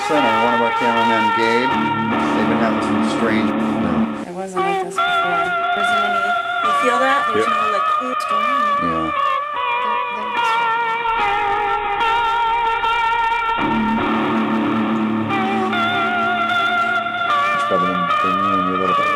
Melissa and one of our cameramen, Gabe. They've been having some strange... It wasn't like this before. There's any... You feel that? There's no like cool storm. Yeah. It's better than you and your little baby.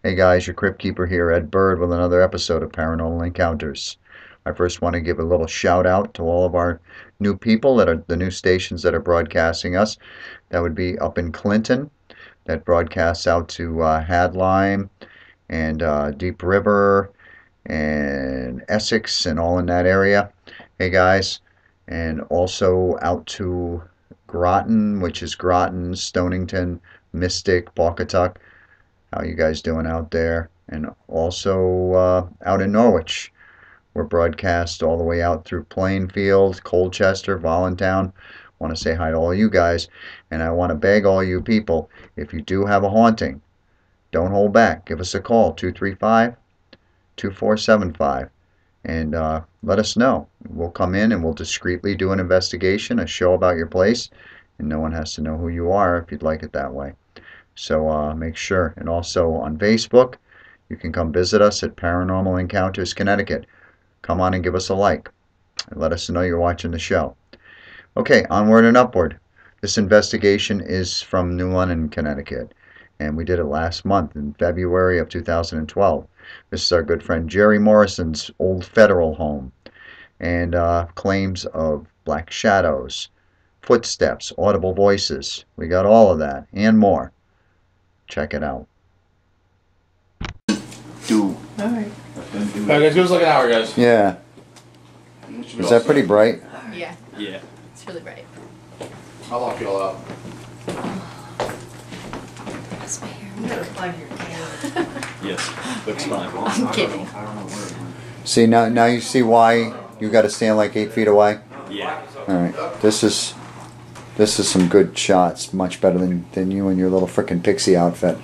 Hey guys, your Crypt Keeper here, Ed Bird, with another episode of Paranormal Encounters. I first want to give a little shout out to all of our new people that are the new stations that are broadcasting us. That would be up in Clinton, that broadcasts out to Hadlime and Deep River and Essex and all in that area. Hey guys, and also out to Groton, which is Groton, Stonington, Mystic, Pawcatuck. How you guys doing out there? And also out in Norwich. We're broadcast all the way out through Plainfield, Colchester, Voluntown. Want to say hi to all you guys. And I want to beg all you people, if you do have a haunting, don't hold back. Give us a call, 235-2475. And let us know. We'll come in and we'll discreetly do an investigation, a show about your place. And no one has to know who you are if you'd like it that way. So make sure. And also on Facebook, you can come visit us at Paranormal Encounters, Connecticut. Come on and give us a like. And let us know you're watching the show. Okay, onward and upward. This investigation is from New London, Connecticut. And we did it last month in February of 2012. This is our good friend Jerry Morrison's old federal home. And claims of black shadows, footsteps, audible voices. We got all of that and more. Check it out. Alright. Guys, give us like an hour, guys. Yeah. Is that pretty bright? Yeah. Yeah. It's really bright. I'll lock you all out. That's my hair. Plug your camera. Yes. Looks fine. I'm kidding. See, now you see why you got to stand like 8 feet away? Yeah. Alright. This is some good shots. Much better than you and your little frickin' pixie outfit.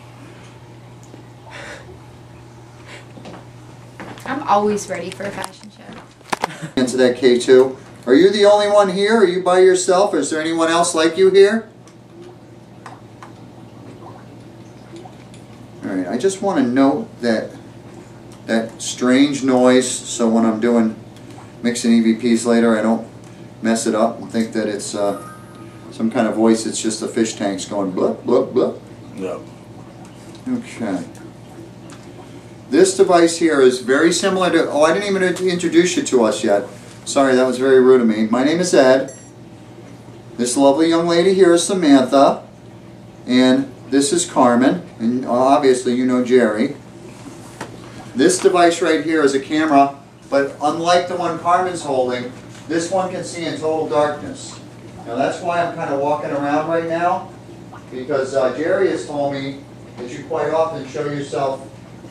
I'm always ready for a fashion show. Into that K2. Are you the only one here? Are you by yourself? Or is there anyone else like you here? Alright, I just want to note that strange noise, so when I'm doing mixing EVPs later, I don't mess it up and think that it's some kind of voice. It's just the fish tanks going blup, blup, blup. No. Okay. This device here is very similar to... Oh, I didn't even introduce you to us yet. Sorry, that was very rude of me. My name is Ed. This lovely young lady here is Samantha. And this is Carmen. And obviously you know Jerry. This device right here is a camera, but unlike the one Carmen's holding, this one can see in total darkness. Now that's why I'm kind of walking around right now, because Jerry has told me that you quite often show yourself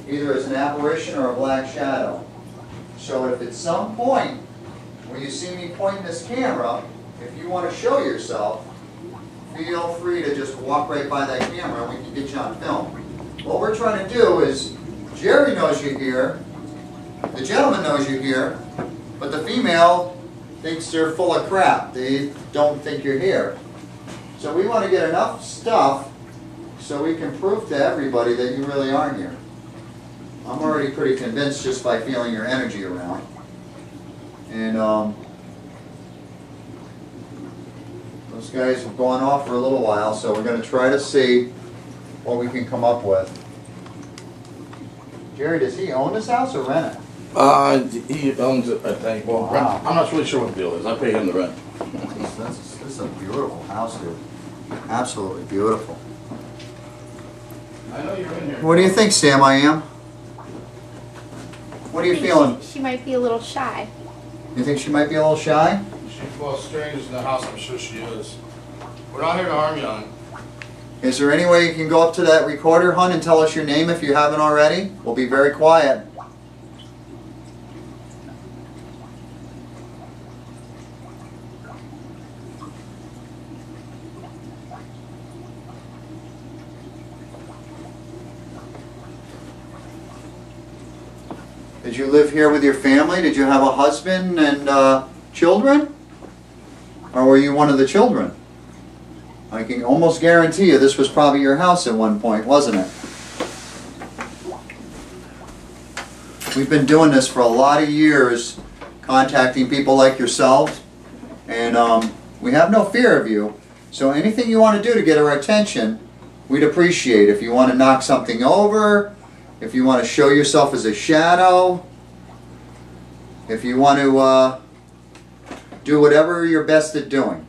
either as an apparition or a black shadow. So if at some point when you see me pointing this camera, if you want to show yourself, feel free to just walk right by that camera and we can get you on film. What we're trying to do is, Jerry knows you're here, the gentleman knows you're here, but the female thinks they're full of crap. They don't think you're here. So we want to get enough stuff so we can prove to everybody that you really aren't here. I'm already pretty convinced just by feeling your energy around. And those guys have gone off for a little while, so we're going to try to see what we can come up with. Jerry, does he own this house or rent it? He owns it, I think. Well, Wow. I'm not really sure what the deal is. I pay him the rent. beautiful house, dude. Absolutely beautiful. I know you're in here. What do you think, Sam? I am? What are you feeling? She might be a little shy. You think she might be a little shy? Well, strangers in the house, I'm sure she is. We're not here to harm you, hon. Is there any way you can go up to that recorder, hon, and tell us your name if you haven't already? We'll be very quiet. Did you live here with your family? Did you have a husband and children? Or were you one of the children? I can almost guarantee you this was probably your house at one point, wasn't it? We've been doing this for a lot of years, contacting people like yourselves, and we have no fear of you. So anything you want to do to get our attention, we'd appreciate. If you want to knock something over, if you want to show yourself as a shadow, if you want to do whatever you're best at doing.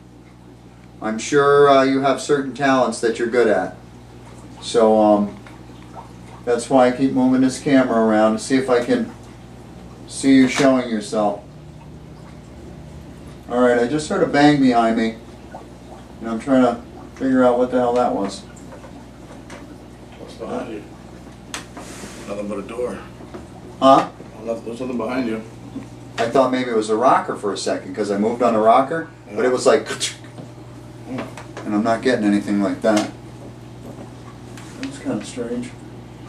I'm sure you have certain talents that you're good at. So that's why I keep moving this camera around to see if I can see you showing yourself. Alright, I just heard a bang behind me, and I'm trying to figure out what the hell that was. What's behind you? Nothing but a door. Huh? There's nothing behind you. I thought maybe it was a rocker for a second because I moved on a rocker, but it was like, and I'm not getting anything like that. That's kind of strange.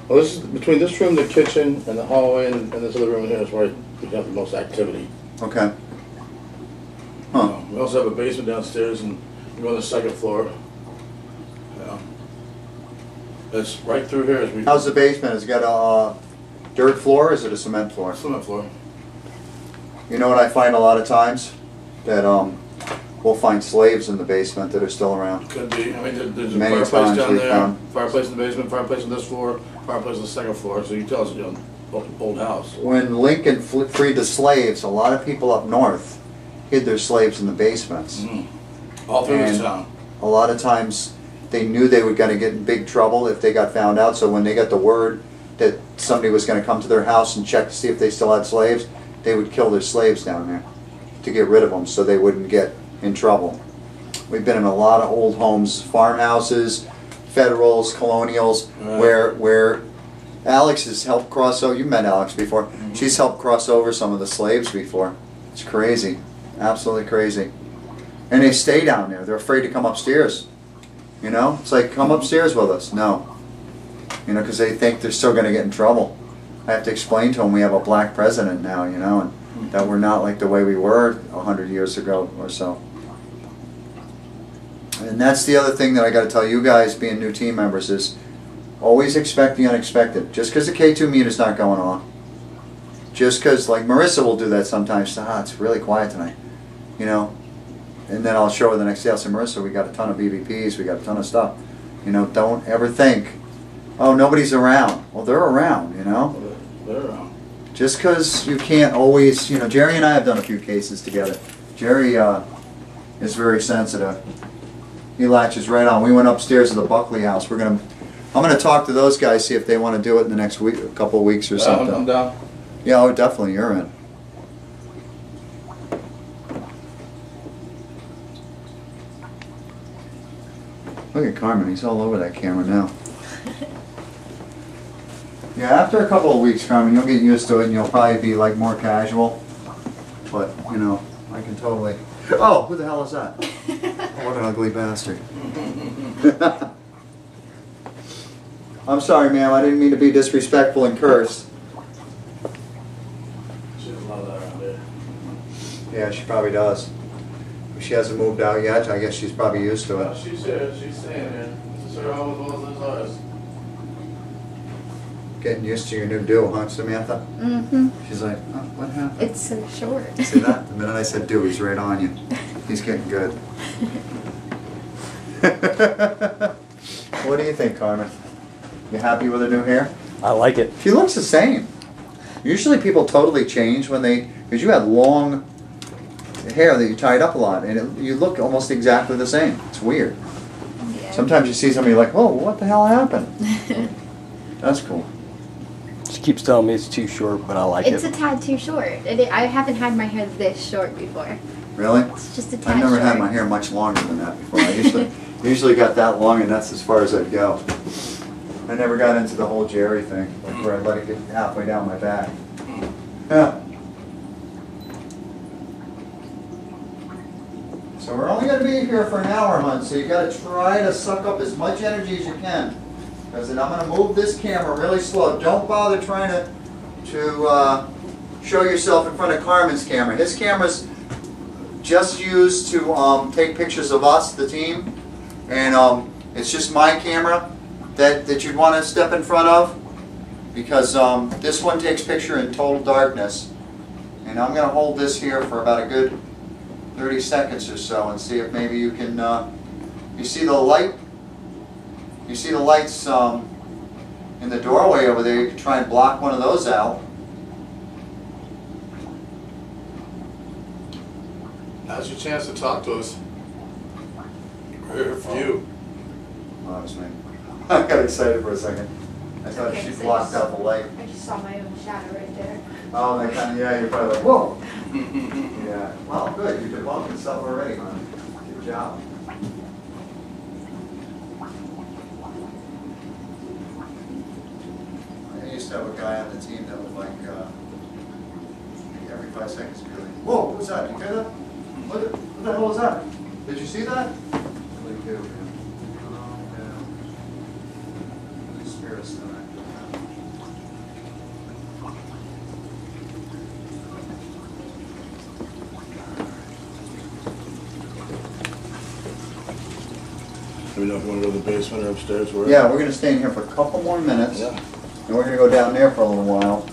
Well, this is between this room, the kitchen, and the hallway, and this other room here is where we have the most activity. Okay. Huh. We also have a basement downstairs, and we go on the second floor. It's right through here. As we How's the basement? Has it got a dirt floor or is it a cement floor? cement floor. You know what I find a lot of times? That we'll find slaves in the basement that are still around. Could be. I mean, there's a Many fireplace times down we've there, found. fireplace in the basement, fireplace on this floor, fireplace on the second floor. So you tell us, old house. When Lincoln freed the slaves, a lot of people up north hid their slaves in the basements. All through this And town. a lot of times they knew they were going to get in big trouble if they got found out, so when they got the word that somebody was going to come to their house and check to see if they still had slaves, they would kill their slaves down there to get rid of them so they wouldn't get in trouble. We've been in a lot of old homes, farmhouses, federals, colonials, where Alex has helped cross over. You've met Alex before. She's helped cross over some of the slaves before. It's crazy, absolutely crazy. And they stay down there. They're afraid to come upstairs. You know, it's like, come upstairs with us. No. You know, because they think they're still going to get in trouble. I have to explain to them we have a black president now, you know, and that we're not like the way we were 100 years ago or so. And that's the other thing that I got to tell you guys, being new team members, is always expect the unexpected. Just because the K2 meter's not going on, just because, like Marissa will do that sometimes. It's really quiet tonight, you know. And then I'll show her the next day. I'll say, Marissa, we got a ton of BVPs, we got a ton of stuff. You know, don't ever think, oh, nobody's around. Well, they're around, you know. They're around. Just because you can't always, you know, Jerry and I have done a few cases together. Jerry is very sensitive. He latches right on. We went upstairs to the Buckley house. I'm gonna talk to those guys, see if they want to do it in the next week, a couple of weeks or something. I'm down. Yeah, oh, definitely, you're in. Look at Carmen, he's all over that camera now. Yeah, after a couple of weeks, Carmen, you'll get used to it and you'll probably be like more casual. But, you know, I can totally... Oh, who the hell is that? What an ugly bastard. I'm sorry, ma'am, I didn't mean to be disrespectful and curse. She does a lot of that around here. Yeah, she probably does. If she hasn't moved out yet, I guess she's probably used to it. She's here. She's staying here. This is her home as well as ours. Getting used to your new do, huh, Samantha? Mm-hmm. She's like, oh, what happened? It's so short. See that? The minute I said do, he's right on you. He's getting good. What do you think, Carmen? You happy with her new hair? I like it. She looks the same. Usually people totally change when they, because you had long, hair that you tied up a lot, and you look almost exactly the same. It's weird. Yeah. Sometimes you see somebody like, whoa, what the hell happened? That's cool. She keeps telling me it's too short, but I like It's it. a tad too short. I haven't had my hair this short before. Really? It's just a tad I've never short. had my hair much longer than that before. I usually got that long, and that's as far as I'd go. I never got into the whole Jerry thing, like where I'd let it get halfway down my back. Yeah. So we're only going to be here for an hour, hon, so you got to try to suck up as much energy as you can. Because then I'm going to move this camera really slow. Don't bother trying to show yourself in front of Carmen's camera. His camera's just used to take pictures of us, the team, and it's just my camera that you'd want to step in front of, because this one takes picture in total darkness. And I'm going to hold this here for about a good 30 seconds or so and see if maybe you can, you see the light? You see the lights in the doorway over there. You can try and block one of those out. Now's your chance to talk to us. We're here for you. Oh, that was me. I got excited for a second. I thought Okay, she so blocked just- out the light. I just saw my own shadow right there. Oh, that kind of, yeah, you're probably like, whoa. Yeah, well, good. You've developed yourself already, hon. Good job. I used to have a guy on the team that would like, every 5 seconds be like, whoa, what was that? Did you hear that? What the hell was that? Did you see that? Really do, man. Oh, yeah. The spirits tonight. Let me know if you want to go to the basement or upstairs. Where? Yeah, we're going to stay in here for a couple more minutes. Yeah. And we're going to go down there for a little while.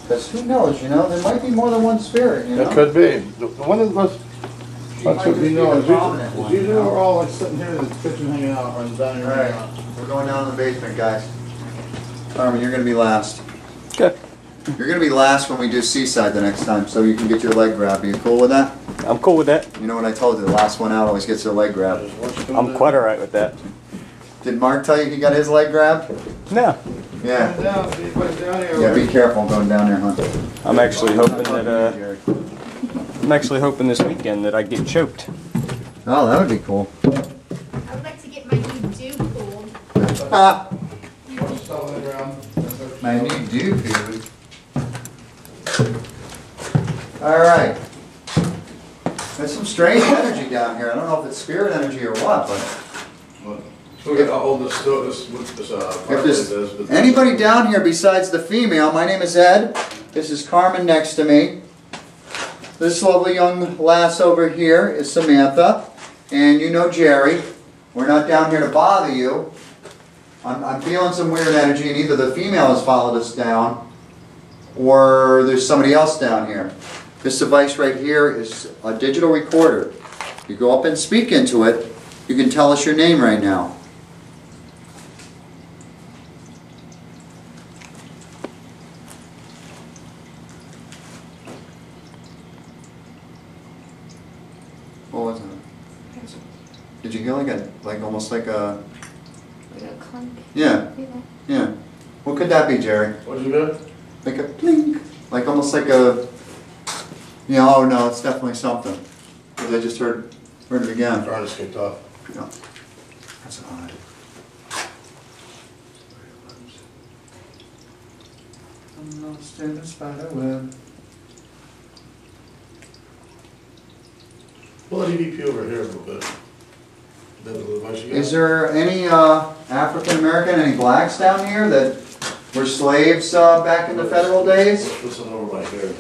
Because who knows, you know, there might be more than one spirit, you know? It could be. The one that was. She That's might what just we be know. the Is usually, prominent one, usually you know? we're all like sitting here in the kitchen hanging out or down here All hanging right, out. we're going down in the basement, guys. Carmen, you're going to be last. Okay. You're going to be last when we do Seaside the next time, so you can get your leg grabbed. Are you cool with that? I'm cool with that. You know what I told you, the last one out always gets their leg grabbed. I'm quite alright with that. Did Mark tell you he got his leg grabbed? No. Yeah. Down here. Yeah, be careful going down there, huh? I'm actually hoping that, I'm actually hoping this weekend that I get choked. Oh, that would be cool. I would like to get my new do pulled. Ah, Stuff on the ground. my new dude, dude. All right. There's some strange energy down here. I don't know if it's spirit energy or what, but So we got all this if fireplace there's but anybody down here besides the female, my name is Ed. This is Carmen next to me. This lovely young lass over here is Samantha. And you know Jerry. We're not down here to bother you. I'm feeling some weird energy, and either the female has followed us down, or there's somebody else down here. This device right here is a digital recorder. You go up and speak into it, you can tell us your name right now. What was it? Did you hear like almost like a, Like a clunk. yeah, Yeah. yeah. What could that be, Jerry? What did you get? Like a blink, like almost like a, oh no, it's definitely something. Because I just heard it again. Furnace kicked off. Yeah. That's odd. I'm lost in a spider web. Pull that EVP over here a little bit. That little device you got? Is there any African American, any blacks down here that were slaves back in the federal days? This one over right here.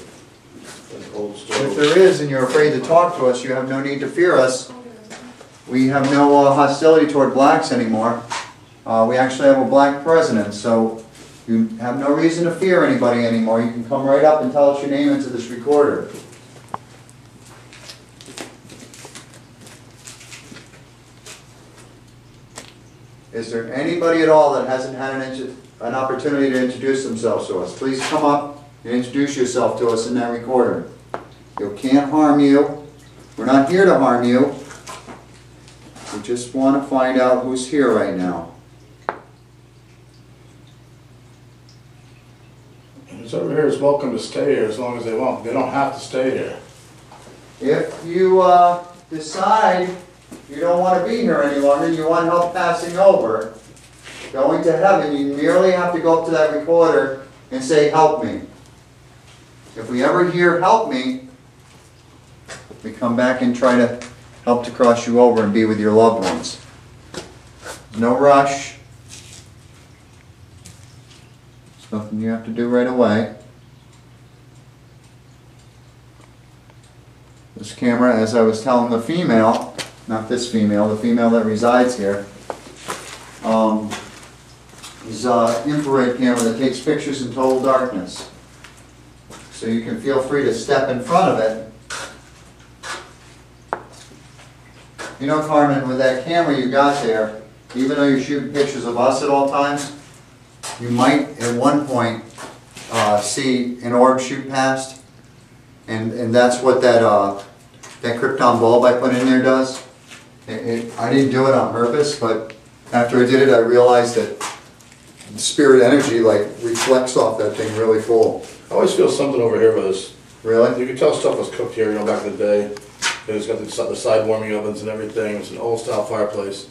That's old stove. If there is and you're afraid to talk to us, you have no need to fear us. We have no hostility toward blacks anymore. We actually have a black president, so you have no reason to fear anybody anymore. You can come right up and tell us your name into this recorder. Is there anybody at all that hasn't had an opportunity to introduce themselves to us? Please come up and introduce yourself to us in that recorder. It can't harm you. We're not here to harm you. We just want to find out who's here right now. Who's over here is welcome to stay here as long as they want. They don't have to stay here. If you decide you don't want to be here any longer and you want help passing over, going to heaven, you merely have to go up to that recorder and say, help me. If we ever hear help me, we come back and try to help to cross you over and be with your loved ones. No rush. There's nothing you have to do right away. This camera, as I was telling the female, not this female, the female that resides here, is an infrared camera that takes pictures in total darkness. So you can feel free to step in front of it. You know, Carmen, with that camera you got there, even though you're shooting pictures of us at all times, you might at one point see an orb shoot past, and that's what that krypton bulb I put in there does. I didn't do it on purpose, but after I did it, I realized that the spirit energy like reflects off that thing really full. I always feel something over here with us. Really? You can tell stuff was cooked here, you know, back in the day. It's got the side warming ovens and everything. It's an old style fireplace.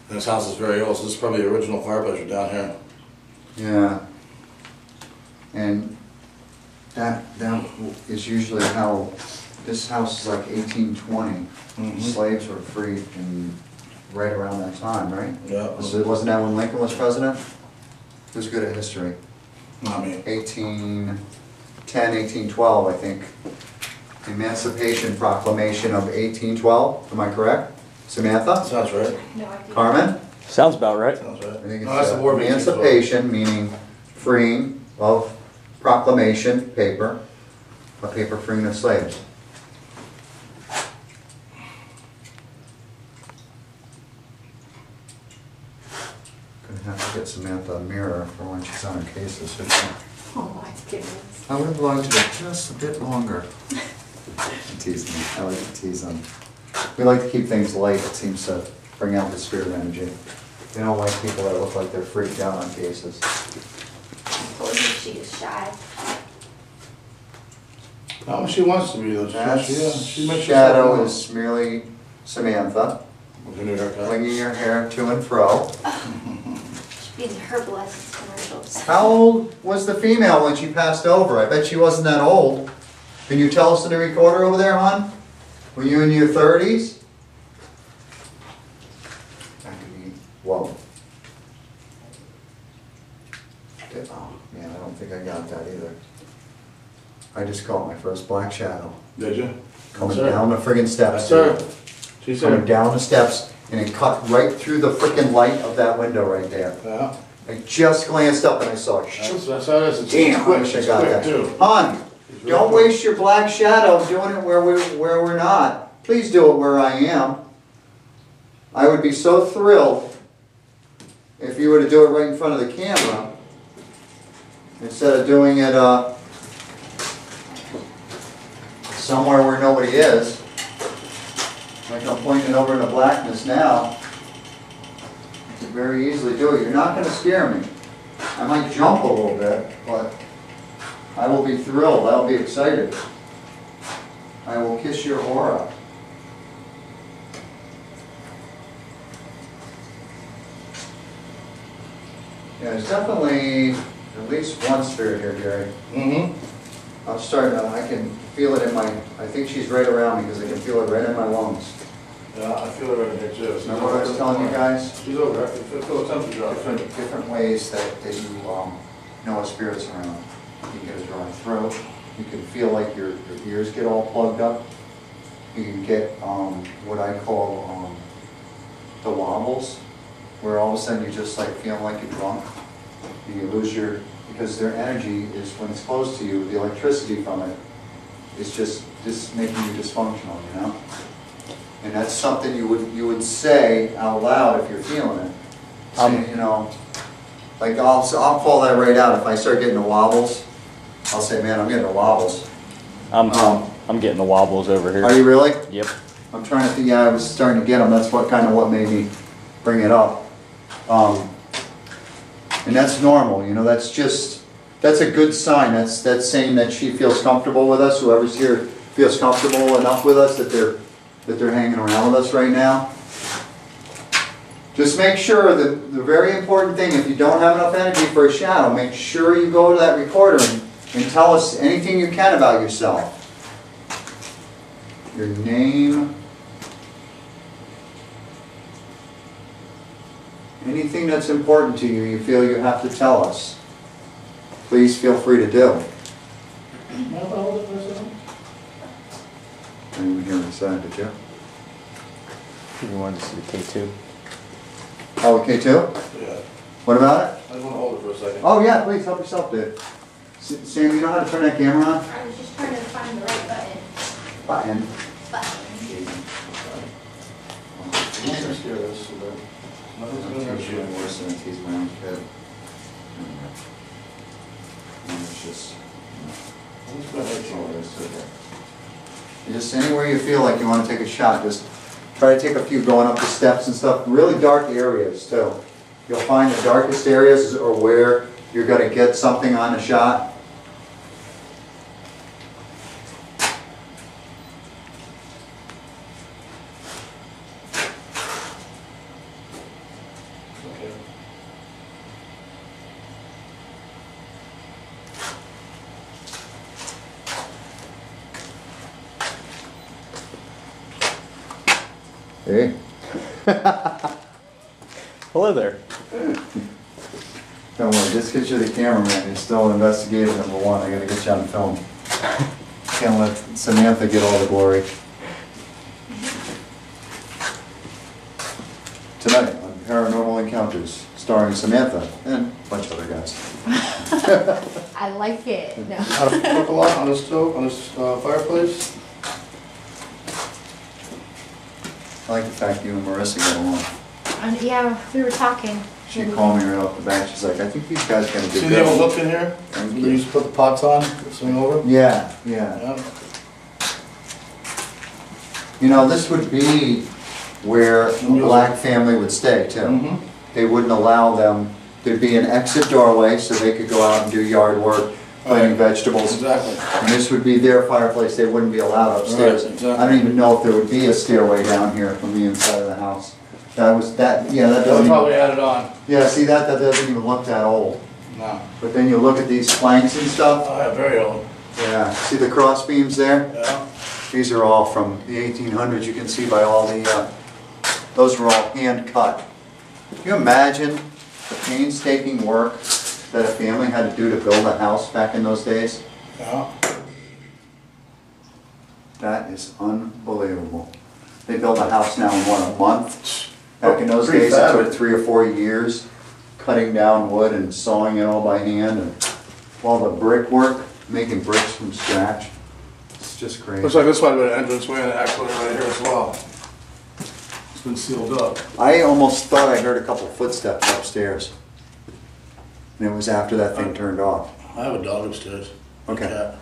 And this house is very old, so this is probably the original fireplace down here. Yeah. And that is usually how, this house is like 1820. Slaves were freed in right around that time, right? Yeah. Wasn't that when Lincoln was president? Who's good at history? I mean, 1810, 1812, I think. Emancipation Proclamation of 1812, am I correct? Samantha? sounds right. No idea. Carmen? Sounds about right. Sounds right. I think No, that's the War of emancipation, meaning freeing of proclamation, paper, a paper freeing of slaves. Gonna have to get Samantha a mirror for when she's on her cases. Oh my goodness. I would have liked it just a bit longer. Tease me. I like to tease them. We like to keep things light. It seems to bring out the spirit energy. We don't like people that look like they're freaked out on cases. I told you she is shy. How she wants to be though. That She makes shadow herself is merely Samantha, with a new haircut. flinging your hair to and fro. She's being herbalist commercials. How old was the female when she passed over? I bet she wasn't that old. Can you tell us in the recorder over there, hon? Were you in your 30s? Whoa. Oh, man, I don't think I got that either. I just caught my first black shadow. Did you? Coming Yes, sir. down the friggin' steps. Yes, sir. She's Coming there. down the steps, and it cut right through the frickin' light of that window right there. Yeah. I just glanced up and I saw it. That's how it is. It's Damn, I quick. wish I It's got quick that. too. Hon, It's real don't quick. waste your black shadow doing it where we're not. Please do it where I am. I would be so thrilled if you were to do it right in front of the camera instead of doing it somewhere where nobody is. Like I'm pointing over in the blackness now. You can very easily do it. You're not going to scare me. I might jump a little bit, but I will be thrilled. I'll be excited. I will kiss your aura. Yeah, there's definitely at least one spirit here, Gary. Mm-hmm. I'm starting to, I can feel it in my, I think she's right around me because I can feel it right in my lungs. Yeah, I feel it right here too. She's Remember what I was telling you guys? She's over there. I feel the temperature drop. Different ways that you know a spirit's around. You can get a dry throat. You can feel like your ears get all plugged up. You can get what I call the wobbles, where all of a sudden you're just like feeling like you're drunk. And you lose your, because their energy is, when it's close to you, the electricity from it is just making you dysfunctional, you know? And that's something you would say out loud if you're feeling it. Say, you know, like I'll call that right out if I start getting the wobbles. I'll say, man, I'm getting the wobbles. I'm getting the wobbles over here. Are you really? Yep. I'm trying to think, yeah, I was starting to get them, that's what made me bring it up. And that's normal, you know, that's a good sign. That's saying that she feels comfortable with us, whoever's here feels comfortable enough with us that they're hanging around with us right now. Just make sure that the very important thing, if you don't have enough energy for a shadow, make sure you go to that recorder and tell us anything you can about yourself. Your name. Anything that's important to you, you feel you have to tell us. Please feel free to do. Anyone here inside, did you? You wanted to see the K2? Oh, K2? Yeah. What about it? I just want to hold it for a second. Oh yeah, please help yourself, dude. Sam, you know how to turn that camera on? I was just trying to find the right button. Button. I'm gonna scare this a bit. Nothing's gonna hurt you. Worse than tease my own kid. It's just, Nothing's gonna hurt you. just anywhere you feel like you want to take a shot, just try to take a few going up the steps and stuff. Really dark areas too. You'll find the darkest areas are where you're going to get something on a shot. Okay. Hey. Hello there. Don't worry, just because you're the cameraman, you're still an investigator number one. I got to get you on film. Can't let Samantha get all the glory. Tonight on Paranormal Encounters, starring Samantha and a bunch of other guys. I like it. No. How to cook a lot on this stove, on this fireplace? I like the fact you and Marissa get along. Yeah, we were talking. She called me right off the bat. She's like, I think these guys are going to do See good. the old look in here? Thank We you. used to put the pots on, swing over? Yeah. Yeah. You know, this would be where a black family would stay too. Mm-hmm. They wouldn't allow them, there'd be an exit doorway so they could go out and do yard work, planting vegetables. Exactly. And this would be their fireplace, they wouldn't be allowed upstairs. Right, exactly. I don't even know if there would be a stairway down here from the inside of the house. That that That doesn't was probably even, added on. yeah, see that doesn't even look that old. No. But then you look at these planks and stuff, Oh, yeah, very old. yeah, see the cross beams there? Yeah. These are all from the 1800s, you can see by all the, those were all hand cut. Can you imagine the painstaking work that a family had to do to build a house back in those days? Yeah. That is unbelievable. They built a house now in what, a month? Back in those days, it took 3 or 4 years, cutting down wood and sawing it all by hand, and all the brickwork, making bricks from scratch. It's just crazy. Looks like this might have been an entranceway and actually right here as well. It's been sealed up. I almost thought I heard a couple footsteps upstairs. And it was after that thing turned off. I have a dog upstairs. Okay. Cat.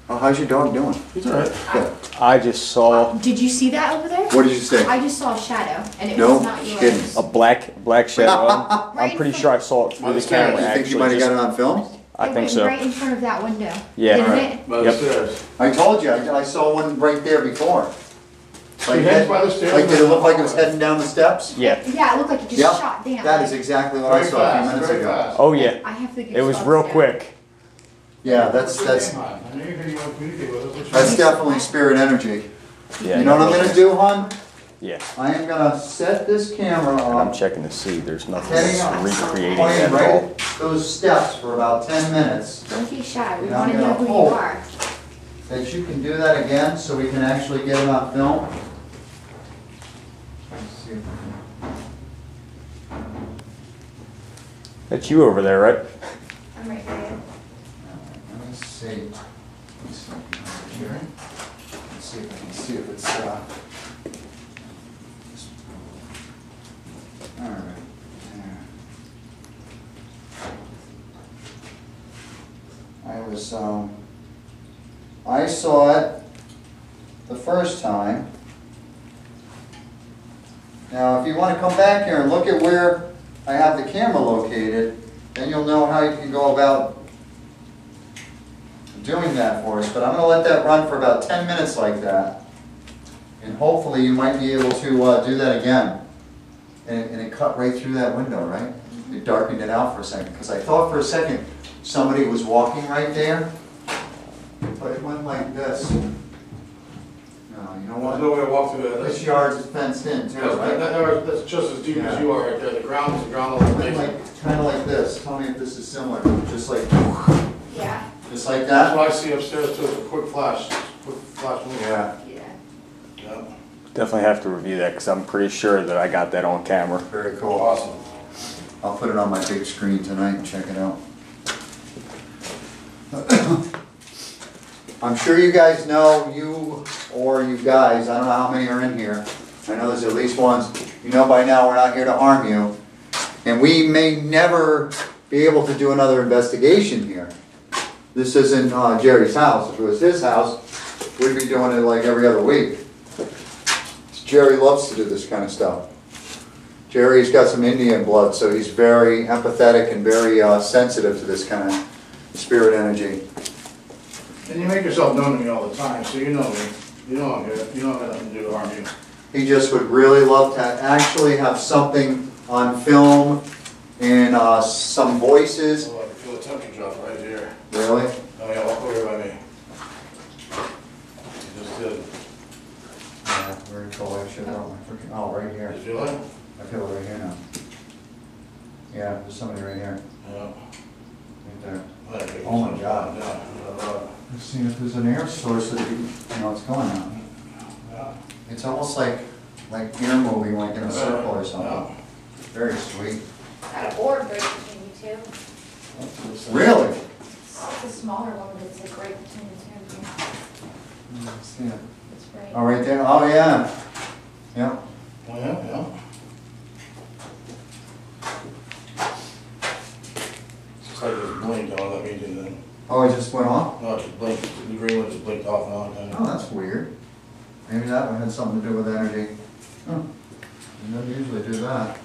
Oh, how's your dog doing? He's alright. Good. I just saw Did you see that over there? What did you say? I just saw a shadow, and it No was not yours. kidding. a black shadow. I'm Right pretty in sure I saw it through the camera. You think you Actually, might have got just- it on film? I It think went so. right in front of that window. Yeah. Didn't Alright. it? By the Yep. stairs. I told you, I saw one right there before. Like, hangs by the stairs like did it and look like it then- was heading down the steps? Yeah. Yeah, it looked like it just Yep. shot down. That is exactly what I Very saw a few fast, minutes very ago. fast. Oh yeah. I have to get It was shots real down. quick. Yeah, that's I knew you said you want to communicate with us. That's definitely spirit energy. Yeah. You know what I'm gonna do, hon? Yeah. I am gonna set this camera And I'm up, checking to see. There's nothing heading that's up, recreating pointing it at right all. at those steps for about 10 minutes. Don't be shy. We And want I'm to know gonna who hope you are. that you can do that again so we can actually get it on film. Let's see if I can- That's you over there, right? I'm right here. Let me see. Let me see if I can hear it. Let's see if I can see if it's, all right. There. I saw it the first time. Now, if you want to come back here and look at where I have the camera located, then you'll know how you can go about doing that for us. But I'm going to let that run for about 10 minutes like that. And hopefully you might be able to do that again. And it cut right through that window, right? It darkened it out for a second. Because I thought for a second somebody was walking right there. But it went like this. No, you know what? There's no way to walk through that. This yard is fenced in too, right? That's just as deep as you are right there. The ground is the ground level. Kind of like this. Tell me if this is similar. Just like, Yeah. just like That's that? what I see upstairs too. It's a quick flash. Quick flash move. Yeah, Yeah. Yeah. Definitely have to review that because I'm pretty sure that I got that on camera. very cool. Awesome. I'll put it on my big screen tonight and check it out. I'm sure you guys know, you guys, I don't know how many are in here. I know there's at least ones. You know by now we're not here to harm you. And we may never be able to do another investigation here. This isn't Jerry's house. If it was his house, we'd be doing it like every other week. Jerry loves to do this kind of stuff. Jerry's got some Indian blood, so he's very empathetic and very sensitive to this kind of spirit energy. And you make yourself known to me all the time, so you know me. You know I'm here. You know I have nothing to do to harm you. He just would really love to actually have something on film and some voices. Oh, I can feel the temperature drop right here. Really? Oh yeah, walk over here by me. You just did. Yeah, very cool. I should have my freaking, oh, right here. You feel it? I feel it right here now. Yeah, there's somebody right here. Yeah. Right there. Oh my God. Let's see if there's an air source that you know it's going out. Yeah. It's almost like air moving, like in a circle or something. Very sweet. Got an orb right between you two. Really? It's a smaller one, but it's like right between the two of you. Let's see it. It's right. Oh, right there. Oh, yeah. Yeah. Oh yeah, yeah. It's like it just blinked. I don't know what that means anything. Oh, it just went off? No, it just blinked. The green one just blinked off now. Kind of. Oh, that's weird. Maybe that one had something to do with energy. Huh. You don't usually do that.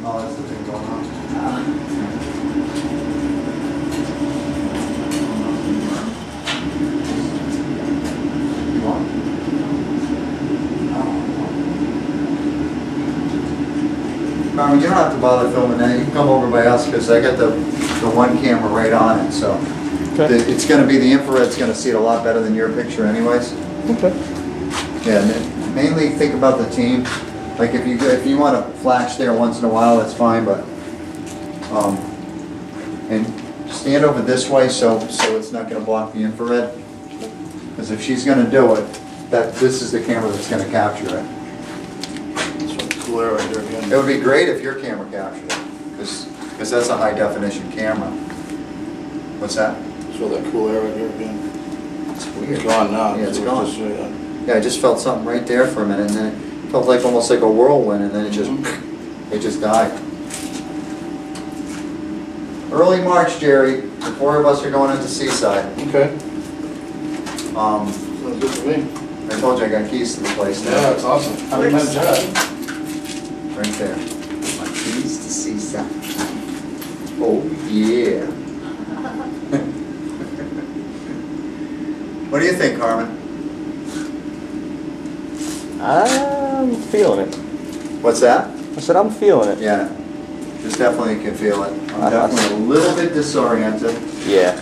Oh, that's the thing going on. Carmen, you don't have to bother filming that. You can come over by us because I got the one camera right on it, so. Okay. It's going to be, the infrared's going to see it a lot better than your picture anyways. Okay. Yeah, and mainly think about the team. Like if you want to flash there once in a while, that's fine, but and stand over this way so it's not going to block the infrared. Because if she's going to do it, this is the camera that's going to capture it. It's cool air right there again. It would be great if your camera captured it, because that's a high definition camera. What's that? Feel that cool air right here again. It's weird. It's gone now. Yeah, it's So gone. just, Yeah, I just felt something right there for a minute, and then it felt like almost like a whirlwind, and then it just died. Early March, Jerry. The four of us are going into Seaside. Okay. Sounds good to me. I told you I got keys to the place now. Yeah, it's awesome. How many men Chad? Right there. My keys to Seaside. Oh yeah. What do you think, Carmen? I'm feeling it. What's that? I said I'm feeling it. Yeah, just definitely can feel it. I'm definitely a little bit disoriented. Yeah.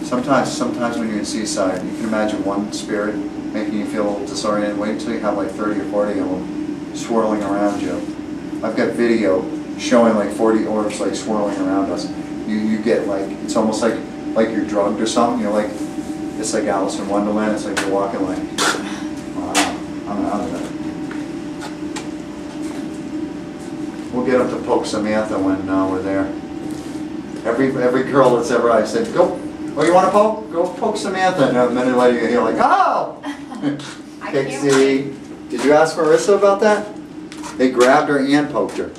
Sometimes when you're in Seaside, you can imagine one spirit making you feel a little disoriented. Wait until you have like 30 or 40 of them swirling around you. I've got video showing like 40 orbs like swirling around us. You get like, it's almost like you're drugged or something. You're like, it's like Alice in Wonderland. It's like you're walking like, wow, I'm out of it. We'll get up to poke Samantha when we're there. Every girl that's ever, I said, go. Oh, you want to poke? Go poke Samantha. And a minute later you're like, oh! Pixie. Did you ask Marissa about that? They grabbed her and poked her.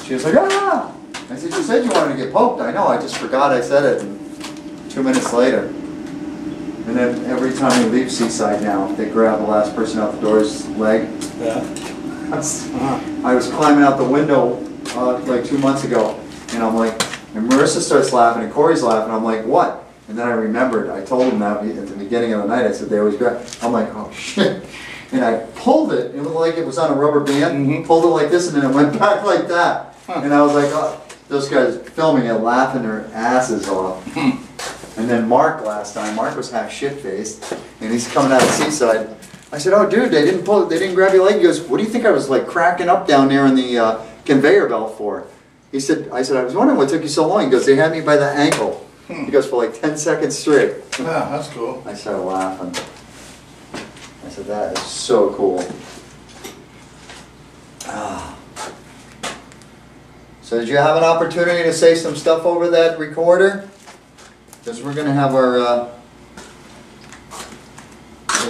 She was like, ah! I said, you said you wanted to get poked. I know, I just forgot I said it. And 2 minutes later. And then every time we leave Seaside now, they grab the last person out the door's leg. Yeah. I was climbing out the window like 2 months ago, and I'm like, and Marissa starts laughing, and Corey's laughing. I'm like, what? And then I remembered, I told them that at the beginning of the night, I said they always grab. I'm like, oh shit. And I pulled it, it was like it was on a rubber band, pulled it like this, and then it went back like that. And I was like, oh, those guys filming it, laughing their asses off. And then Mark last time, Mark was half shit-faced, and he's coming out of Seaside. I said, oh dude, they didn't grab your leg. He goes, what do you think I was like cracking up down there in the conveyor belt for? I said, I was wondering what took you so long. He goes, they had me by the ankle. He goes, for like 10 seconds straight. Yeah, that's cool. I started laughing. I said, that is so cool. Ah. So did you have an opportunity to say some stuff over that recorder? Because we're going to have our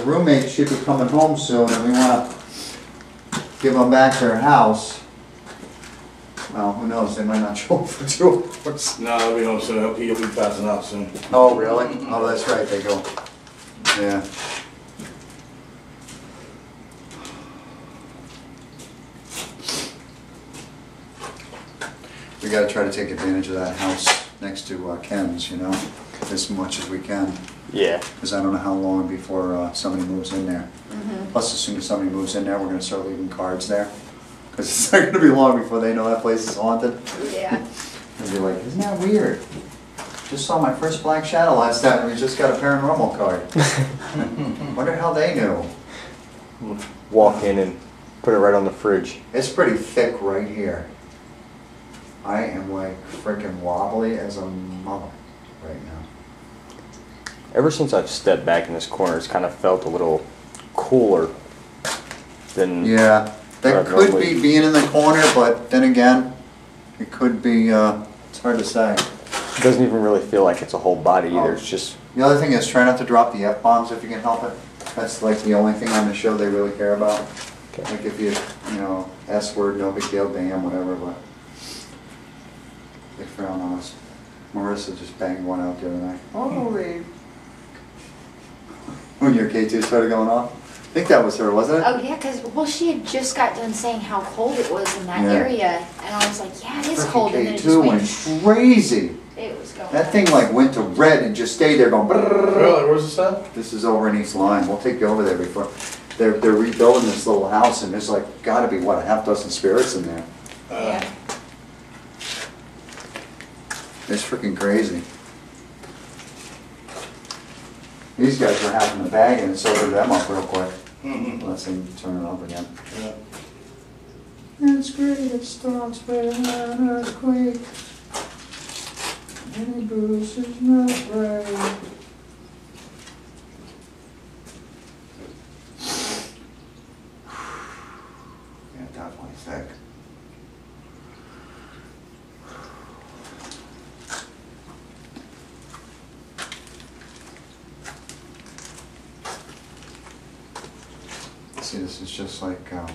roommate should be coming home soon, and we want to give them back their house. Well, who knows? They might not show up for 2 hours. No, we don't soon. He'll be passing out soon. Oh, really? Oh, that's right. They go. Yeah. We got to try to take advantage of that house next to Ken's, you know, as much as we can. Yeah. Because I don't know how long before somebody moves in there. Plus, as soon as somebody moves in there, we're going to start leaving cards there. Because it's not going to be long before they know that place is haunted. Yeah. They'll be like, isn't that weird? Just saw my first black shadow last night and we just got a paranormal card. Wonder how they knew. Walk in and put it right on the fridge. It's pretty thick right here. I am like freaking wobbly as a mother right now. Ever since I've stepped back in this corner, it's kind of felt a little cooler than... Yeah, that could be being in the corner, but then again, it could be, it's hard to say. It doesn't even really feel like it's a whole body either, it's just... The other thing is try not to drop the F-bombs if you can help it. That's like the only thing on the show they really care about. Okay. Like if you know, S-word, no big deal, damn, whatever, but they frown on us. Marissa just banged one out the other night. Holy. When your K2 started going off? I think that was her, wasn't it? Oh yeah, because well, she had just got done saying how cold it was in that Yeah. area, and I was like, yeah, it is Frickin' cold, and then it just K2 went. went crazy. It was going. That thing like went to red and just stayed there going. Brrrr. Really? Where's this at? This is over in East Lyme. We'll take you over there before. They're rebuilding this little house, and there's like got to be what, a half dozen spirits in there. Yeah. It's freaking crazy. These guys are having the bag and sobered them up real quick. Let's see, turn it up again. Yeah. It's great, it starts with an earthquake. Any boost is not right. Yeah, definitely thick. See, this is just like an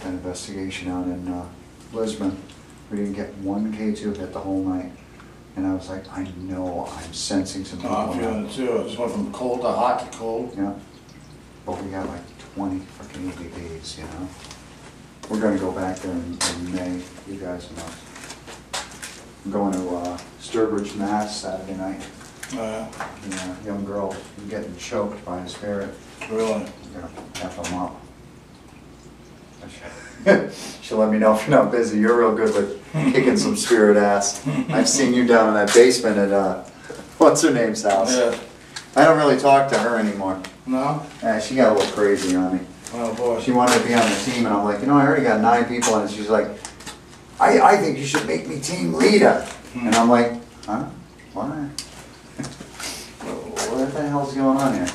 investigation out in Lisbon. We didn't get one K2 hit the whole night. And I was like, I know I'm sensing some people. I'm feeling it too. It just went from cold to hot to cold. Yeah. But we got like 20 freaking EVPs, you know. We're going to go back there in May, you guys know. I'm going to Sturbridge, Mass Saturday night. Yeah. Yeah, young girl getting choked by a spirit. Really? I'm gonna F them up. She'll let me know if you're not busy. You're real good with kicking some spirit ass. I've seen you down in that basement at what's her name's house. Yeah. I don't really talk to her anymore. No? She got a little crazy on me. Oh boy. She wanted to be on the team, and I'm like, you know, I already got 9 people, and she's like, I think you should make me team leader. And I'm like, huh? Why? What the hell's going on here?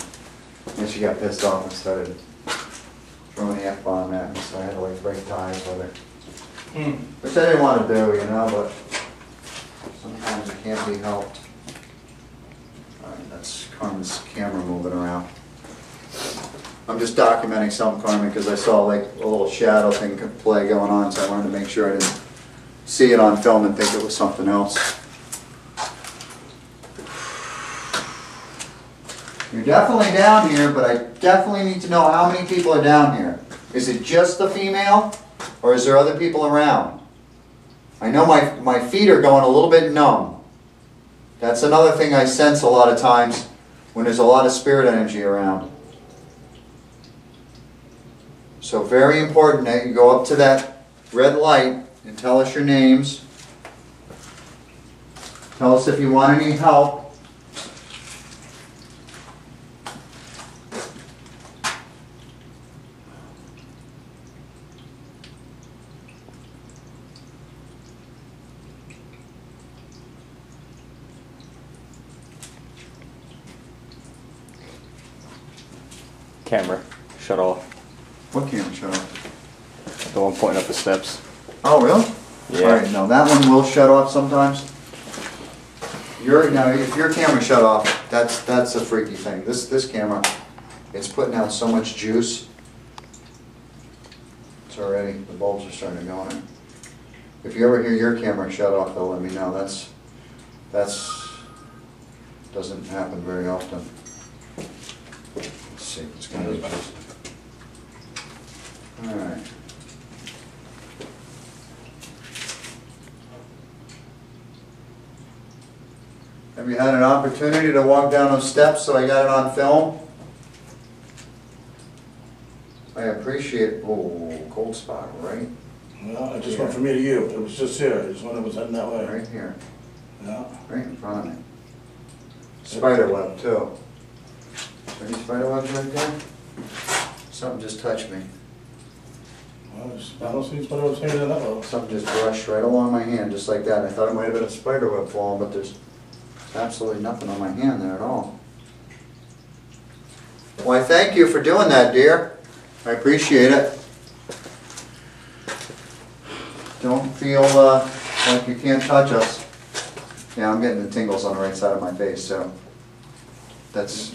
And she got pissed off and started throwing the F-bomb at me, so I had to like break ties with her. Which I didn't want to do, you know, but sometimes it can't be helped. Alright, that's Carmen's camera moving around. I'm just documenting something, Carmen, because I saw like a little shadow thing play going on, so I wanted to make sure I didn't see it on film and think it was something else. You're definitely down here, but I definitely need to know how many people are down here. Is it just the female, or is there other people around? I know my feet are going a little bit numb. That's another thing I sense a lot of times when there's a lot of spirit energy around. So very important that you go up to that red light and tell us your names. Tell us if you want any help. Camera shut off. What camera shut off? The one pointing up the steps. Oh, really? Yeah. Alright, no, that one will shut off sometimes. Now, if your camera shut off, that's a freaky thing. This camera, it's putting out so much juice. It's already, the bulbs are starting to go in. If you ever hear your camera shut off, though, let me know. That's doesn't happen very often. Let's see, it's going to be just. Alright. Have you had an opportunity to walk down those steps so I got it on film? I appreciate it. Oh, cold spot, right? Well, it just went from me to you. It was just here. It was when it was heading that way. Right here. Yeah. Right in front of me. Spider web, too. Is there any spider webs right there? Something just touched me. Well, I don't see spider webs hanging in that low. Something just brushed right along my hand, just like that. I thought it might have been a spider web falling, but there's absolutely nothing on my hand there at all. Why, thank you for doing that, dear. I appreciate it. Don't feel like you can't touch us. Yeah, I'm getting the tingles on the right side of my face, so that's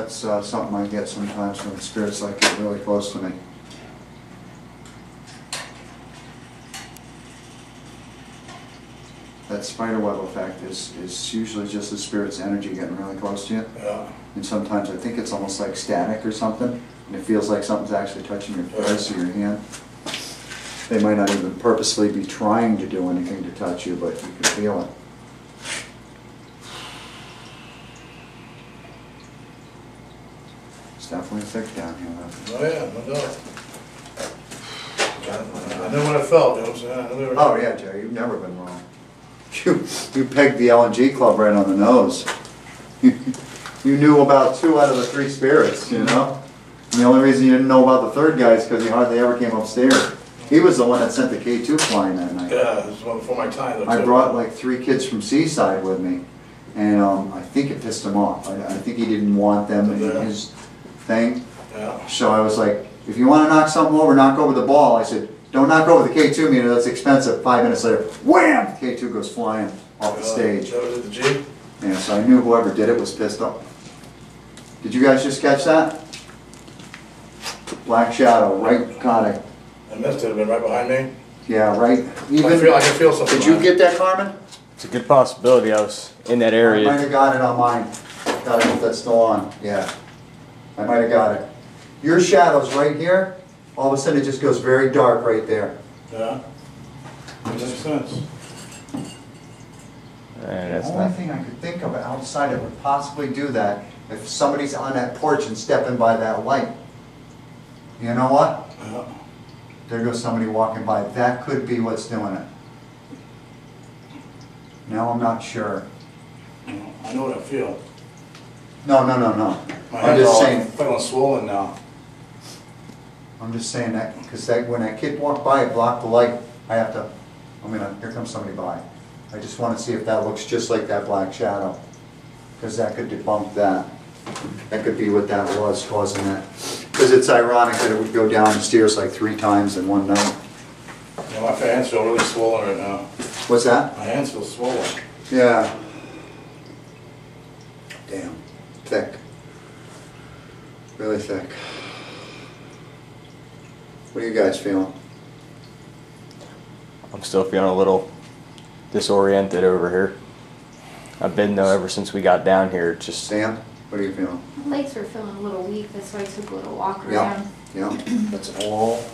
something I get sometimes when spirits like get really close to me. That spider web effect is usually just the spirit's energy getting really close to you. Yeah. And sometimes I think it's almost like static or something, and it feels like something's actually touching your face or your hand. They might not even purposely be trying to do anything to touch you, but you can feel it. It's definitely thick down here, though. Oh yeah, no doubt. I know what I felt, you know what I'm saying? I knew Oh yeah, Jerry, you've never been wrong. You pegged the L&G Club right on the nose. You knew about 2 out of the 3 spirits, you know? And the only reason you didn't know about the third guy is because he hardly ever came upstairs. He was the one that sent the K2 flying that night. Yeah, it was one before my time. Though, I brought like 3 kids from Seaside with me, and I think it pissed him off. I think he didn't want them in his thing. Yeah. So I was like, if you want to knock something over, knock over the ball. I said, don't knock over the K2 meter, that's expensive. 5 minutes later, wham! K2 goes flying off the stage. That was at the G? Yeah, so I knew whoever did it was pissed off. Did you guys just catch that? Black shadow, right, caught it. I missed it. It been right behind me. Yeah, right. I can feel something. Did you get that, Carmen? It's a good possibility. I was in that I area. might have got it on mine. Gotta know if that's still on. Yeah. I might have got it. Your shadow's right here. All of a sudden it just goes very dark right there. Yeah. That makes sense. And The that's only not. thing I could think of outside that would possibly do that if somebody's on that porch and stepping by that light. You know what? Yeah. There goes somebody walking by. That could be what's doing it. Now I'm not sure. I know what I feel. No. My I'm hand's just all saying. feeling swollen now. I'm just saying that because when that kid walked by, it blocked the light. Here comes somebody by. I just want to see if that looks just like that black shadow, because that could debunk that. That could be what that was causing that. Because it's ironic that it would go down the stairs like 3 times in one night. You know, my hands feel really swollen right now. What's that? My hands feel swollen. Yeah. Damn. Thick. Really thick. What are you guys feeling? I'm still feeling a little disoriented over here. I've been though ever since we got down here. Just Sam, what are you feeling? My legs were feeling a little weak, that's why I took a little walk Yeah, around. yeah, that's all.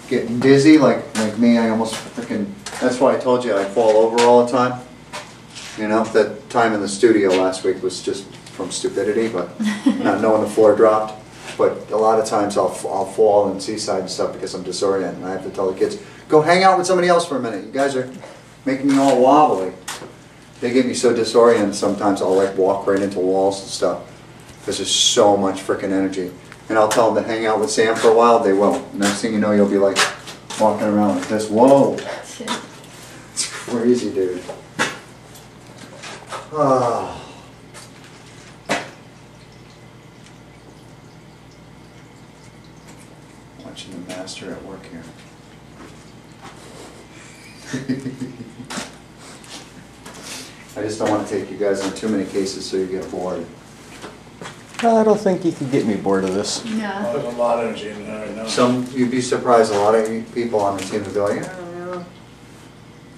Getting dizzy, like me, I almost freaking, that's why I told you I fall over all the time. You know, that time in the studio last week was just from stupidity, but not knowing the floor dropped. But a lot of times I'll fall in Seaside and stuff because I'm disoriented, and I have to tell the kids, go hang out with somebody else for a minute. You guys are making me all wobbly. They get me so disoriented sometimes I'll like walk right into walls and stuff because there's so much freaking energy. And I'll tell them to hang out with Sam for a while, they won't. Next thing you know, you'll be like walking around like this. Whoa! It's crazy, dude. Ah. Watching the master at work here. I just don't want to take you guys on too many cases so you get bored. I don't think you could get me bored of this. No. There's a lot of energy in there right now. You'd be surprised, a lot of people on the team would be like, yeah,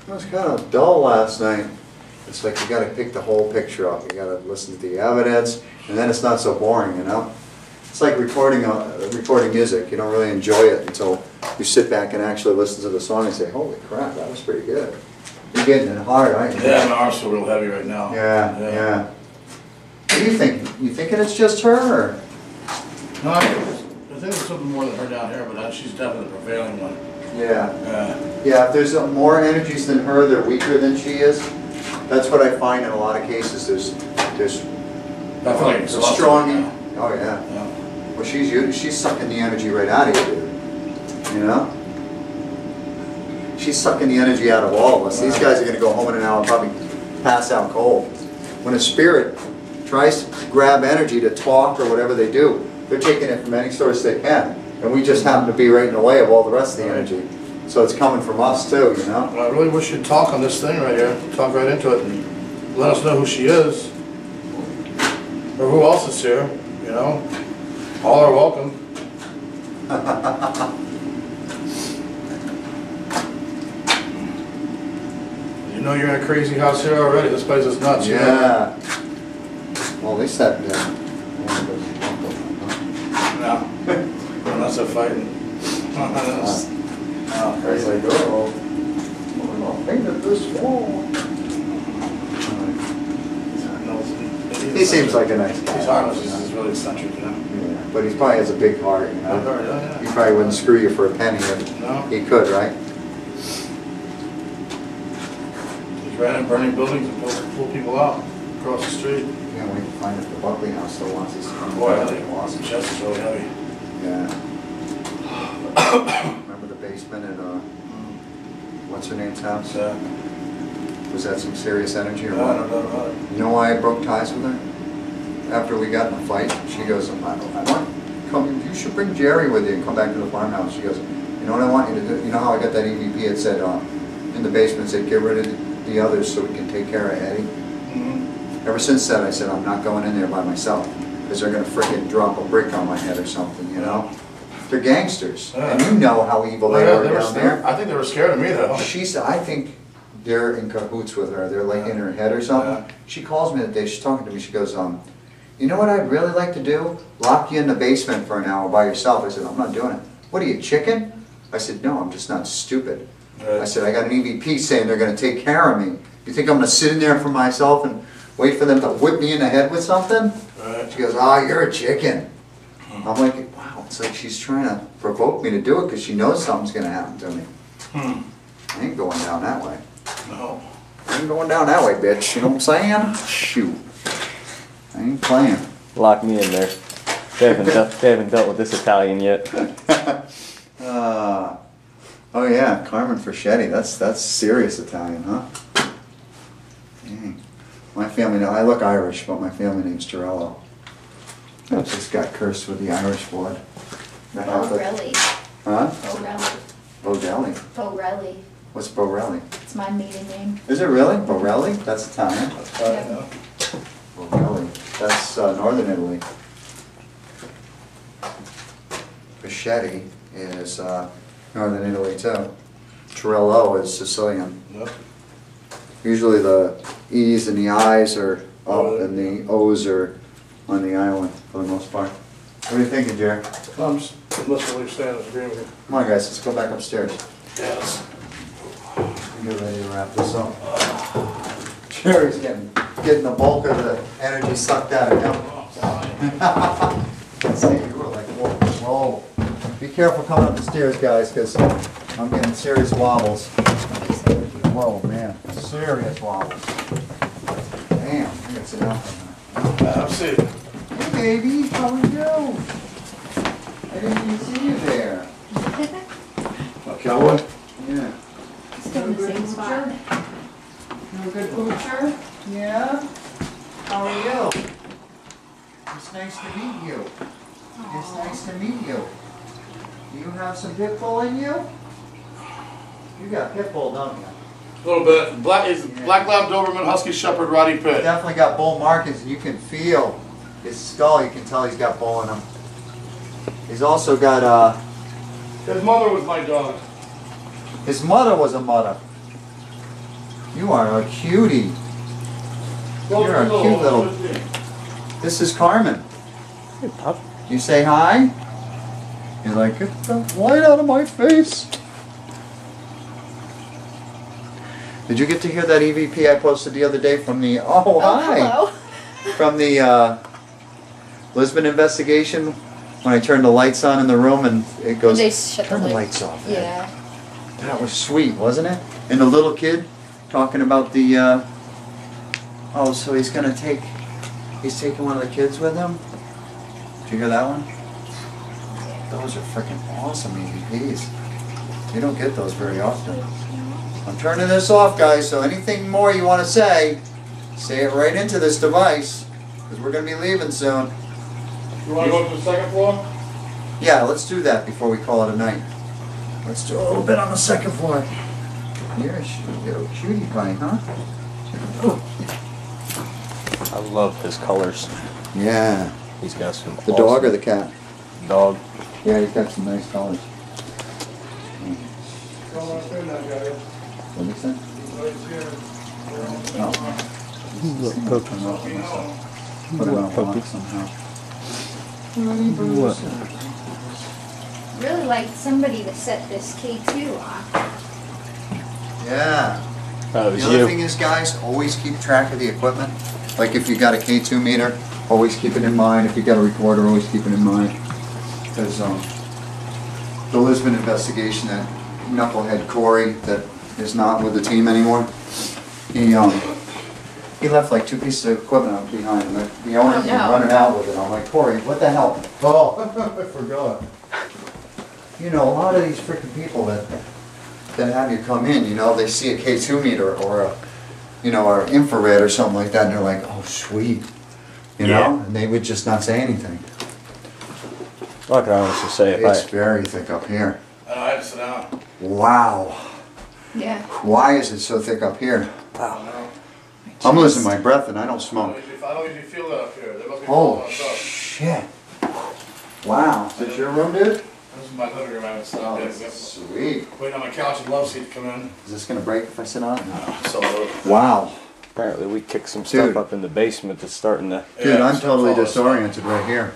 it was kind of dull last night. It's like you got to pick the whole picture up. You got to listen to the evidence, and then it's not so boring, you know? It's like recording music. You don't really enjoy it until you sit back and actually listen to the song and say, holy crap, that was pretty good. You're getting it hard, aren't you? Yeah, my arms feel real heavy right now. Yeah. What do you think? You thinking it's just her, or? No, I think there's something more than her down here, but she's definitely the prevailing one. Yeah. Yeah. Yeah, if there's more energies than her, they're weaker than she is. That's what I find in a lot of cases. There's I feel like it's a strong. now. Oh yeah. Yeah. Well, she's sucking the energy right out of you, dude. You know? She's sucking the energy out of all of us. These guys are going to go home in an hour and probably pass out cold. When a spirit tries to grab energy to talk or whatever they do, they're taking it from any source they can. And we just happen to be right in the way of all the rest of the energy. So it's coming from us too, you know? Well, I really wish you'd talk on this thing right here. Talk right into it and let us know who she is. Or who else is here, you know? All are welcome. You know you're in a crazy house here already. This place is nuts. Yeah. You know? Well, at least that. No. We're not so fighting. I was like, oh, I painted this wall. He seems like a nice guy. He's harmless. He's really eccentric, you know? Yeah, but he probably has a big heart, you know? Yeah. He probably wouldn't screw you for a penny if No. he could, right? He's ran in burning buildings and pull people out across the street. Yeah, we can find if the Buckley house still wants us to come. Boy, I think Awesome. the chest is really heavy. Yeah. Remember the basement at, what's her name's house? Was that some serious energy or No, what? no, no, no. You know why I broke ties with her? After we got in a fight, she goes, I want come. You should bring Jerry with you and come back to the farmhouse. She goes, you know what I want you to do? You know how I got that EVP? It said in the basement, it said get rid of the others so we can take care of Eddie. Mm-hmm. Ever since that, I said I'm not going in there by myself because they're gonna frickin' drop a brick on my head or something. You know? They're gangsters, and you know how evil they were down there. I think they were scared of me though. I think they're in cahoots with her. They're like in her head or something. Yeah. She calls me that day. She's talking to me. She goes, you know what I'd really like to do? Lock you in the basement for an hour by yourself. I said, I'm not doing it. What are you, chicken? I said, no, I'm just not stupid. Right. I said, I got an EVP saying they're going to take care of me. You think I'm going to sit in there for myself and wait for them to whip me in the head with something? Right. She goes, you're a chicken. I'm like, wow, it's like she's trying to provoke me to do it because she knows something's going to happen to me. I ain't going down that way. No. I ain't going down that way, bitch. You know what I'm saying? Shoot. I ain't playing. Lock me in there. They haven't dealt with this Italian yet. Oh yeah, Carmen Fraschetti. That's serious Italian, huh? Dang. My family, I look Irish, but my family name's Torello. I just got cursed with the Irish blood. Borelli. Huh? Borelli. Bodelli. Borelli. What's Borelli? It's my maiden name. Is it really? Borelli? That's Italian. Yeah. Borelli. That's northern Italy. Fraschetti is northern Italy too. Torello is Sicilian. Yep. Usually the E's and the I's are up and the O's are on the island for the most part. What are you thinking, Jerry? I'm just listening to what you're saying, I agree with you. Come on guys, let's go back upstairs. Yes. Get ready to wrap this up. Jerry's getting the bulk of the energy sucked out of him. See, you were like, whoa. Be careful coming up the stairs, guys, because I'm getting serious wobbles. Whoa, man, serious wobbles. Damn, I gotta sit down for a minute. I'll see you. Hey, baby, how are you? I didn't even see you there. Cowboy? Yeah. Still in the same spot. You a good poocher? Yeah? How are you? It's nice to meet you. It's nice to meet you. Do you have some pit bull in you? You got pit bull, don't you? A little bit. Black Lab, Doberman, Husky Shepherd, Roddy Pit. Definitely got bull markings, and you can feel his skull. You can tell he's got bull in him. He's also got His mother was my dog. his mother was a mother. You are a cutie. You're a cute little. This is Carmen. Hey, pup. You say hi? You're like, get the light out of my face. Did you get to hear that EVP I posted the other day from the, oh hi, Hello. from the Lisbon investigation when I turned the lights on in the room and it goes, They shut turn the the lights off. Ed." Yeah. That was sweet, wasn't it? And the little kid talking about the, oh, so he's taking one of the kids with him? Did you hear that one? Those are freaking awesome EVPs. You don't get those very often. I'm turning this off, guys, so anything more you want to say it right into this device, because we're going to be leaving soon. You want to go to the second floor? Yeah, let's do that before we call it a night. Let's do a little bit on the second floor. You're a little cutie pie, huh? I love his colors. Yeah. He's got some. The dog or the cat? Dog. Yeah, he's got some nice colors. What did he say? Oh. Put him on a walk somehow. What? Really like somebody to set this K2 on. Yeah. That The was other you. thing is, guys, always keep track of the equipment. Like if you got a K2 meter, always keep it in mind. If you got a recorder, always keep it in mind. Because the Lisbon investigation, that knucklehead Corey that is not with the team anymore, he left like 2 pieces of equipment out behind him. The owner came running out with it. I'm like, Corey, what the hell? Oh, I forgot. You know, a lot of these freaking people that have you come in, you know, they see a K2 meter or a, you know, or infrared or something like that, and they're like, oh, sweet. You know? And they would just not say anything. I can honestly say It's very thick up here. I had to sit down. Wow. Yeah. Why is it so thick up here? Wow. I'm losing my breath and I don't smoke. I don't usually feel that up here. They must be Oh, falling on top. shit. Wow. Is this your room, dude? This is my living room. I haven't sat Oh, down yet. sweet. Waiting on my couch and love seat to come in. Is this going to break if I sit on it? No. So, Wow. Apparently we kicked some stuff Dude. up in the basement that's starting to. Dude, yeah, I'm totally something disoriented right here.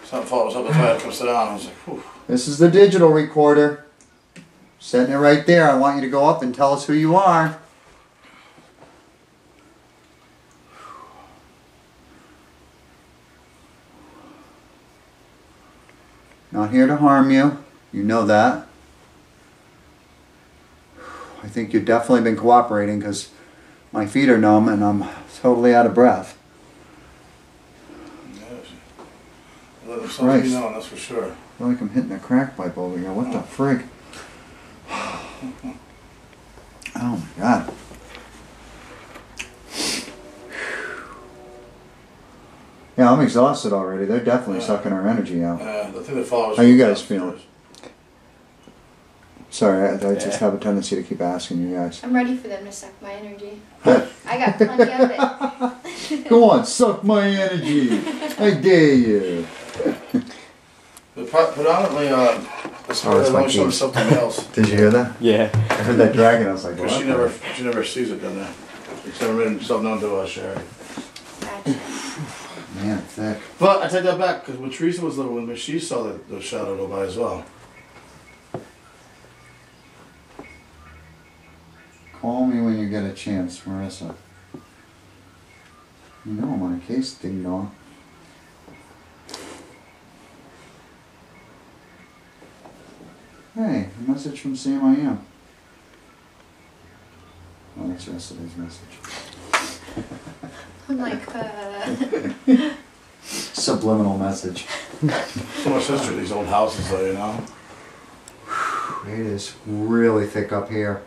falls up. That's why I had to come sit down. I was like, whew. This is the digital recorder. Setting it right there. I want you to go up and tell us who you are. Not here to harm you. You know that. I think you've definitely been cooperating because my feet are numb and I'm totally out of breath. Let Christ. somebody know, that's for sure. I feel like I'm hitting a crack pipe over here. What the frig? Oh my god. Yeah, I'm exhausted already. They're definitely sucking our energy out. The thing that follows. How you guys feeling? Sorry, I just have a tendency to keep asking you guys. I'm ready for them to suck my energy. I got plenty of it. Go on, suck my energy. I dare you. Predominantly, this Oh, that's my shows keys. something else. Did you hear that? Yeah. I heard that dragon. I was like, Because what? she never sees it down there. It's never made himself known to us, Sherry. Gotcha. Man, thick. But I take that back, because when Teresa was little, when she saw the shadow go by as well. Call me when you get a chance, Marissa. You know I'm on a case, ding dong. Hey, a message from Sam I Am. Oh, that's yesterday's message. I'm like, Subliminal message. So much history of these old houses, though, you know? It is really thick up here.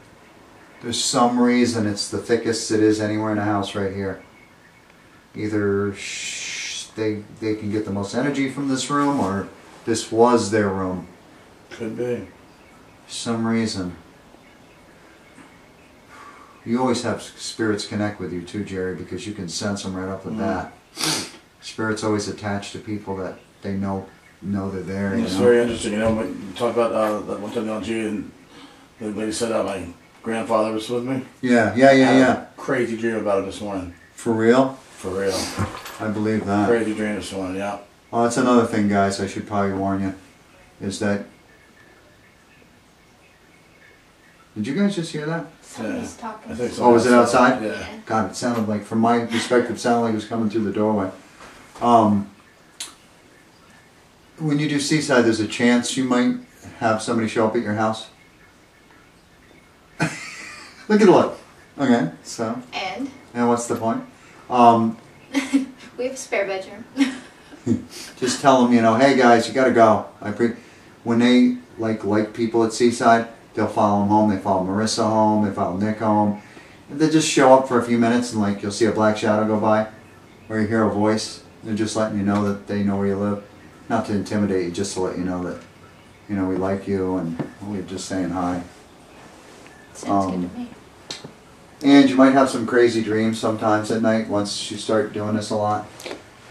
There's some reason it's the thickest it is anywhere in a house right here. Either they can get the most energy from this room, or this was their room. Could be. For some reason. You always have spirits connect with you too, Jerry, because you can sense them right off the bat. Spirits always attached to people that they know they're there. It's very interesting, you know, when you talk about that one time on G, and the lady said my grandfather was with me. Yeah. I had a crazy dream about it this morning. For real? For real. I believe that. Crazy dream this morning, yeah. Well, that's another thing, guys, I should probably warn you, is that... Did you guys just hear that? somebody's talking. I think so. Oh, was it outside? Yeah. God, it sounded like, from my perspective, it sounded like it was coming through the doorway. When you do Seaside, there's a chance you might have somebody show up at your house. Look at the look. Okay, so... And And what's the point? we have a spare bedroom. Just tell them, you know, hey guys, you gotta go. When they like people at Seaside, they'll follow them home. They follow Marissa home. They follow Nick home. And they just show up for a few minutes, and like you'll see a black shadow go by, or you hear a voice. They're just letting you know that they know where you live, not to intimidate you, just to let you know that, you know, we like you and we're just saying hi. Sounds good to me. And you might have some crazy dreams sometimes at night once you start doing this a lot.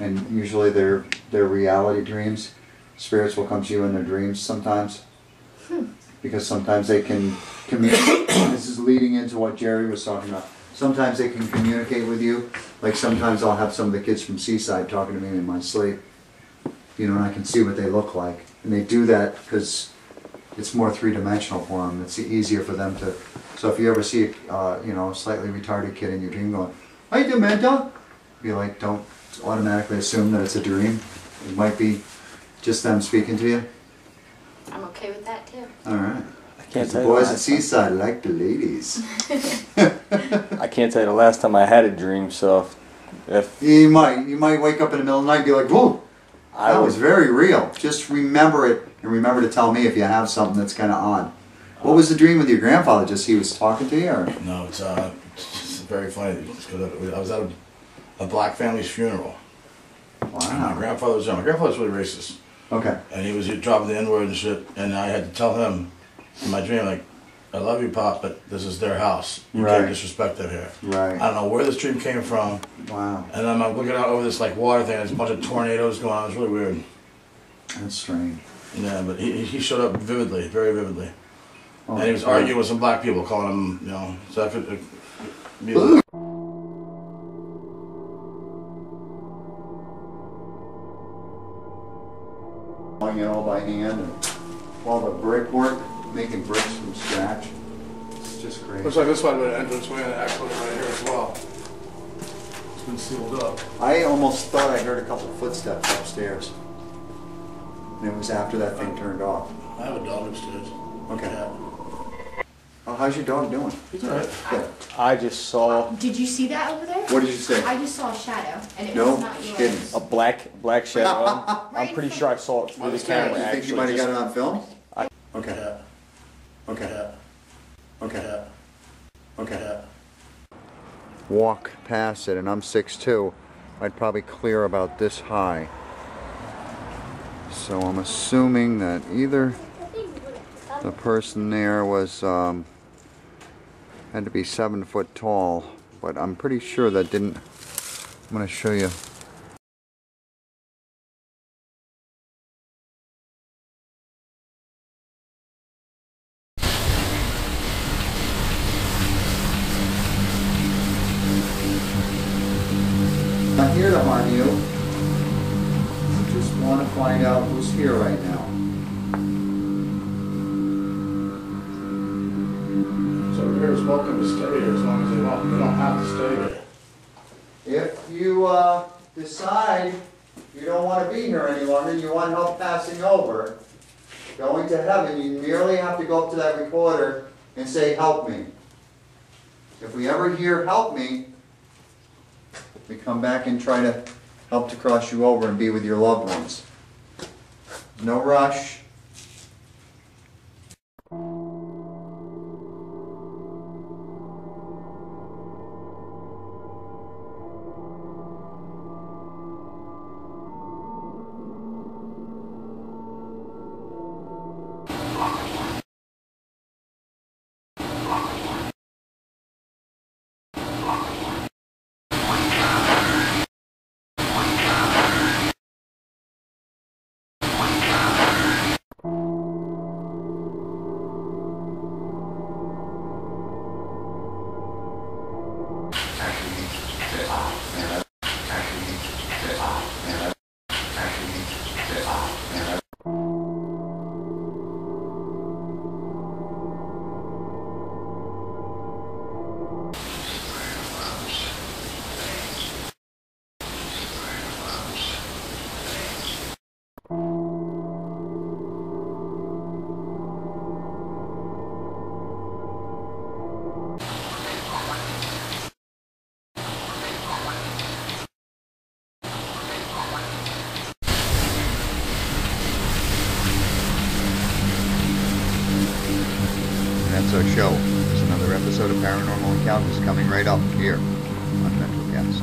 And usually they're reality dreams. Spirits will come to you in their dreams sometimes. Because sometimes they can communicate. This is leading into what Jerry was talking about. Sometimes they can communicate with you. Like sometimes I'll have some of the kids from Seaside talking to me in my sleep. You know, and I can see what they look like. And they do that because it's more three-dimensional for them. It's easier for them to... So if you ever see you know, a slightly retarded kid in your dream going, "Hey, Dementa," be like, don't automatically assume that it's a dream. It might be just them speaking to you. I'm okay with that too. All right. I can't The tell you boys the at last time. Seaside like the ladies. I can't tell you the last time I had a dream, so if You might wake up in the middle of the night and be like, "Whoa, I that would, was very real." Just remember it, and remember to tell me if you have something that's kind of odd. What was the dream with your grandfather? Just he was talking to you, or? No, it's very funny because I was at a black family's funeral. And my Wow. grandfather was young. My grandfather was really racist. Okay. And he was dropping the N-word and shit. And I had to tell him in my dream, like, "I love you, Pop, but this is their house. You Right. can't disrespect them here." Right. I don't know where this dream came from. Wow. And then I'm looking out over this like water thing. There's a bunch of tornadoes going on. It's really weird. That's strange. Yeah, but he showed up vividly, very vividly. Oh, And he was arguing with some black people, calling him, you know, so I could be Ooh. Doing it all by hand, and all the brickwork, making bricks from scratch. It's just crazy. Looks like this might have been an entranceway and actually right here as well. It's been sealed up. I almost thought I heard a couple of footsteps upstairs. And it was after that thing turned off. I have a dog upstairs. Okay. Yeah. Oh, how's your dog doing? He's alright. Good. I just saw Did you see that over there? What did you say? I just saw a shadow, and it No was not yours. kidding. a black shadow. I'm pretty sure I saw it through the camera. You think you Actually, might have just- got it on film? Okay. Yeah. Okay. Yeah. Okay. Yeah. Okay. Yeah. Walk past it, and I'm 6'2". I'd probably clear about this high. So I'm assuming that either the person there was had to be 7 foot tall, but I'm pretty sure that didn't. I'm going to show you. on you. I just want to find out who's here right now. So here is welcome to stay here as long as they want. They don't have to stay here. If you decide you don't want to be here any longer and you want help passing over, going to heaven, you merely have to go up to that recorder and say, help me. If we ever hear help me, we come back and try to help to cross you over and be with your loved ones. No rush. That's our show. There's another episode of Paranormal Encounters coming right up here on Mental Cast.